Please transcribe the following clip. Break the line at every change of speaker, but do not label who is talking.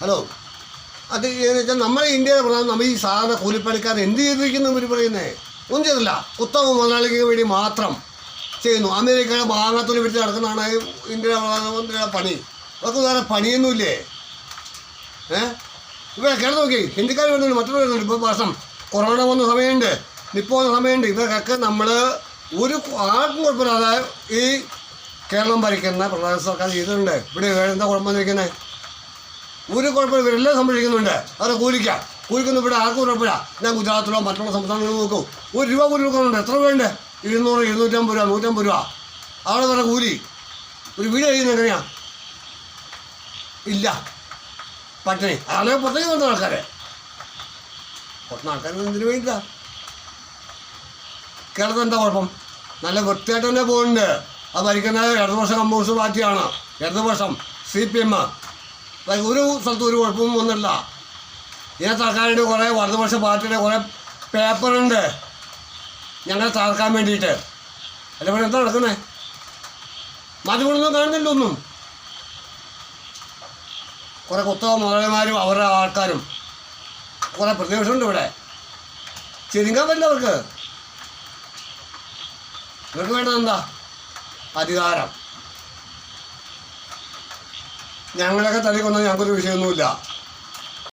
Hello, അത് വെച്ചാൽ നമ്മുടെ ഇന്ത്യയിലെ പ്രധാനം നമ്മൾ ഈ സാധാരണ കൂലിപ്പണിക്കാർ എന്ത് ചെയ്തിരിക്കുന്നു ഇവർ പറയുന്നത്? ഒന്നും ചെയ്തില്ല. ഉത്തമ മുതലാളിക്ക് വേണ്ടി മാത്രം ചെയ്യുന്നു. അമേരിക്കയുടെ ഭാഗത്തിൽ പിടിച്ച് നടക്കുന്നതാണ് ഇന്ത്യയുടെ പ്രധാനമന്ത്രിയുടെ പണി. അവർക്ക് വേറെ പണിയൊന്നുമില്ലേ? ഇവിടെ കേട്ട് നോക്കി, ഹിന്ദിക്കാർ വരുന്നുണ്ട്, മറ്റുള്ളവർ വരുന്നുണ്ട്. ഇപ്പോൾ വർഷം കൊറോണ വന്ന സമയമുണ്ട്, നിപ്പ വന്ന സമയമുണ്ട്. ഇവർക്കൊക്കെ നമ്മൾ ഒരു ആർക്കും കുഴപ്പമില്ലാതെ ഈ കേരളം ഭരിക്കുന്ന പ്രധാന സർക്കാർ ചെയ്തിട്ടുണ്ട്. ഇവിടെ എന്താ കുഴപ്പമെന്നിരിക്കുന്നത്? ഒരു കുഴപ്പമില്ല, ഇവരെല്ലാം സംരക്ഷിക്കുന്നുണ്ട്. അവരെ കൂലിക്കൊന്നും ഇവിടെ ആർക്കും കുഴപ്പമില്ല. ഞാൻ ഗുജറാത്തിലോ മറ്റുള്ള സംസ്ഥാനങ്ങളിലോ നോക്കും, ₹1 കൂലി കൊടുക്കുന്നുണ്ട്. എത്ര രൂപയുണ്ട്? 200, 250 രൂപ, 150 രൂപ. അവിടെ വേറെ കൂലി. ഒരു വീട് കഴിയുന്നത് എങ്ങനെയാണ്? ഇല്ല, പട്ടിണി. ആളെ പുറത്തേക്ക് വന്ന ആൾക്കാരെ പുറത്തുന്ന ആൾക്കാർ എന്തിനു വേണ്ടിയില്ല? കേരളത്തിൽ എന്താ കുഴപ്പം? നല്ല വൃത്തിയായിട്ട് തന്നെ പോകുന്നുണ്ട്. അത് ഭരിക്കുന്ന ഇടതുപക്ഷം കമ്മ്യൂണിസ്റ്റ് പാർട്ടിയാണ്. ഇടതുപക്ഷം CPM. ഒരു സ്ഥലത്തും ഒരു കുഴപ്പവും ഒന്നുമില്ല. ഇതിനകത്ത് ആൾക്കാരുടെ കുറേ വലതുപക്ഷ പാർട്ടിയുടെ കുറേ പേപ്പറുണ്ട് ഞങ്ങളെ തകർക്കാൻ വേണ്ടിയിട്ട്. അല്ല, ഇവിടെ എന്താ നടക്കുന്നത്? മാധ്യമങ്ങളൊന്നും കാണുന്നില്ല ഒന്നും. കുറേ കുത്തക മുതലാളിമാരും അവരുടെ ആൾക്കാരും കുറേ പ്രതിപക്ഷമുണ്ട് ഇവിടെ. ചിരിക്കാൻ പറ്റില്ല അവർക്ക്. ഇവർക്ക് വേണ്ടത് എന്താ? അധികാരം. ഞങ്ങളൊക്കെ തല്ലിക്കൊന്നാൽ ഞങ്ങൾക്കൊരു വിഷയമൊന്നുമില്ല.